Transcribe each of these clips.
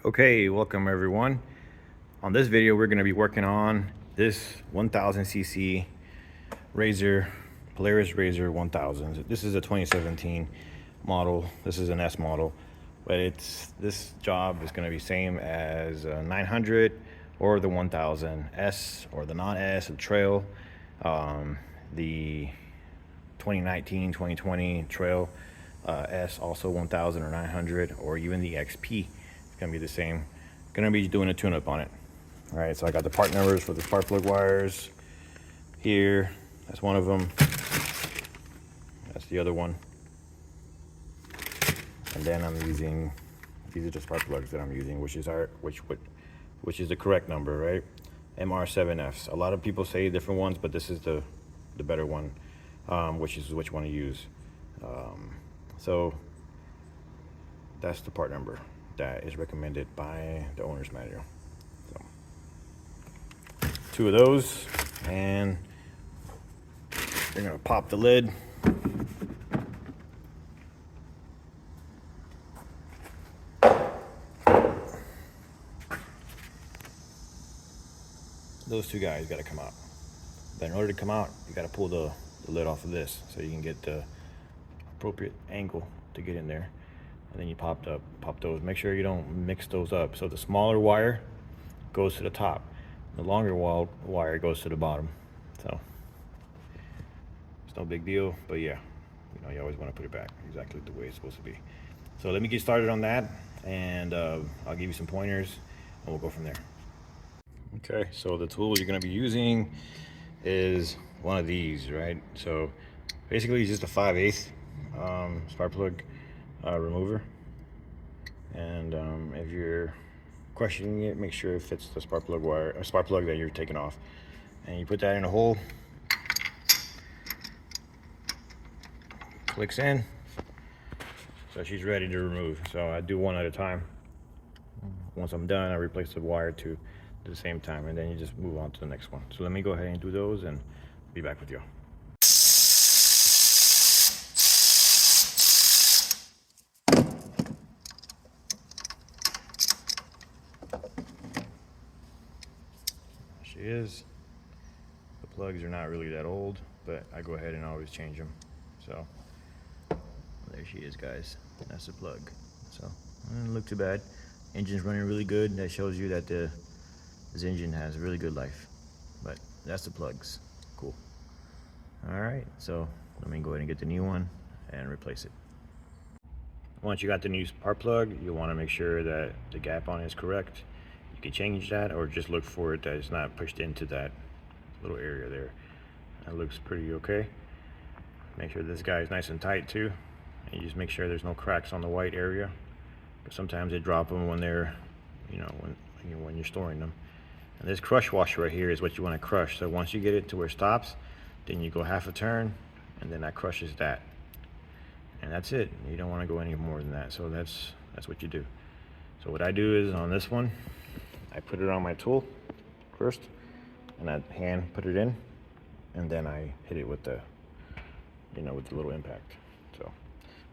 Okay, welcome everyone. On this video, we're going to be working on this 1000cc Polaris RZR 1000. This is a 2017 model. This is an S model, but this job is going to be same as a 900 or the 1000 S or the non-S, the Trail, the 2019, 2020 Trail S, also 1000 or 900, or even the XP. It's gonna be the same. Gonna be doing a tune-up on it. All right, so I got the part numbers for the spark plug wires here. That's one of them. That's the other one. And then I'm using, these are the spark plugs that I'm using, which is the correct number, right? MR7Fs. A lot of people say different ones, but this is the better one, which one to use. So that's the part number that is recommended by the owner's manual. So, 2 of those, and you're gonna pop the lid. Those 2 guys gotta come out. But in order to come out, you gotta pull the lid off of this so you can get the appropriate angle to get in there. And then you pop those. Make sure you don't mix those up. So the smaller wire goes to the top, the longer wire goes to the bottom. So it's no big deal, but yeah, you always want to put it back exactly the way it's supposed to be. So let me get started on that, and I'll give you some pointers, and we'll go from there. Okay, so the tool you're going to be using is one of these, right? So basically it's just a 5/8 spark plug remover, and if you're questioning it, make sure it fits the spark plug that you're taking off, and you put that in a hole, clicks in, so she's ready to remove. So I do one at a time. Once I'm done, I replace the wire to at the same time, and then you just move on to the next one. So let me go ahead and do those and be back with you. She is. The plugs are not really that old, but I go ahead and always change them. So there she is, guys. That's the plug. So it doesn't look too bad. Engine's running really good. That shows you that this engine has a really good life. But that's the plugs. Cool. All right, so let me go ahead and get the new one and replace it. Once you got the new spark plug, you want to make sure that the gap on it is correct. You can change that, or just look for it that it's not pushed into that little area there. That looks pretty okay. Make sure this guy is nice and tight too, and you just make sure there's no cracks on the white area, because sometimes they drop them when they're, when you're storing them. And this crush washer right here is what you want to crush. So once you get it to where it stops, then you go half a turn, and then that crushes that, and that's it. You don't want to go any more than that. So that's what you do. So what I do is, on this one, I put it on my tool first, and I hand put it in, and then I hit it with the, with the little impact. So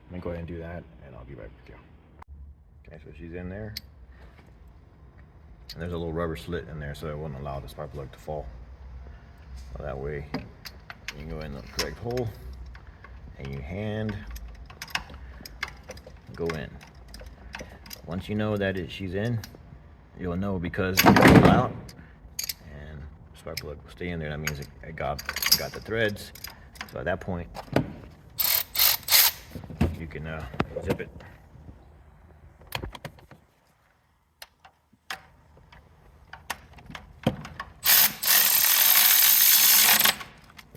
let me go ahead and do that, and I'll be back with you. Okay, so she's in there, and there's a little rubber slit in there, so it won't allow the spark plug to fall. So that way you can go in the correct hole, and you hand go in. Once you know that she's in, you'll know, because it'll pull out and the spark plug will stay in there. That means it got the threads. So at that point, you can zip it.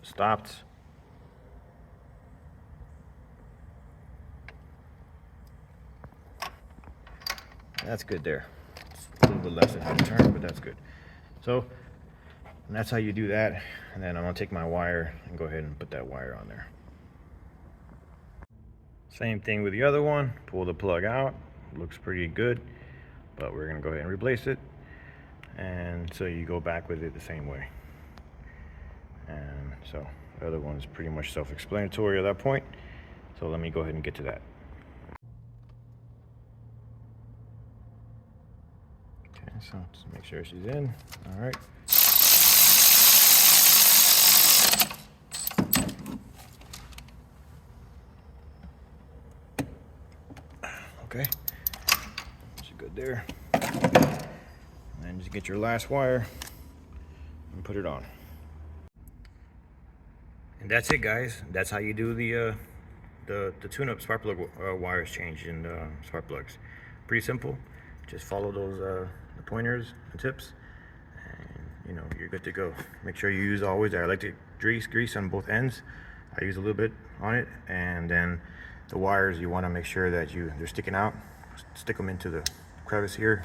Stopped. That's good there. It's a little bit less than how to turn, but that's good. So, and that's how you do that. And then I'm gonna take my wire and go ahead and put that wire on there. Same thing with the other one. Pull the plug out. Looks pretty good, but we're gonna go ahead and replace it. And so you go back with it the same way. And so the other one's pretty much self-explanatory at that point. So let me go ahead and get to that. Okay, so just make sure she's in. All right. Okay, she's good there. And just get your last wire and put it on. And that's it, guys. That's how you do the tune-up spark plug wires change in spark plugs. Pretty simple. Just follow those the pointers and tips, and you know you're good to go. Make sure you use always I like to grease on both ends. I use a little bit on it, and then the wires you want to make sure that they're sticking out. Stick them into the crevice here,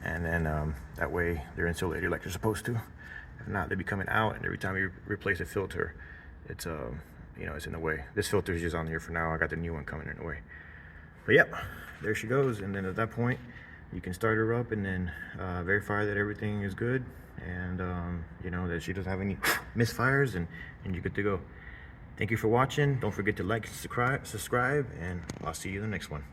and then that way they're insulated like they're supposed to. If not, they'll be coming out, and every time you replace a filter, it's you know, it's in the way. This filter is just on here for now. I got the new one coming in the way. But yep, there she goes. And then at that point, you can start her up and then verify that everything is good, and you know, that she doesn't have any misfires, and you're good to go. Thank you for watching. Don't forget to like, subscribe, and I'll see you in the next one.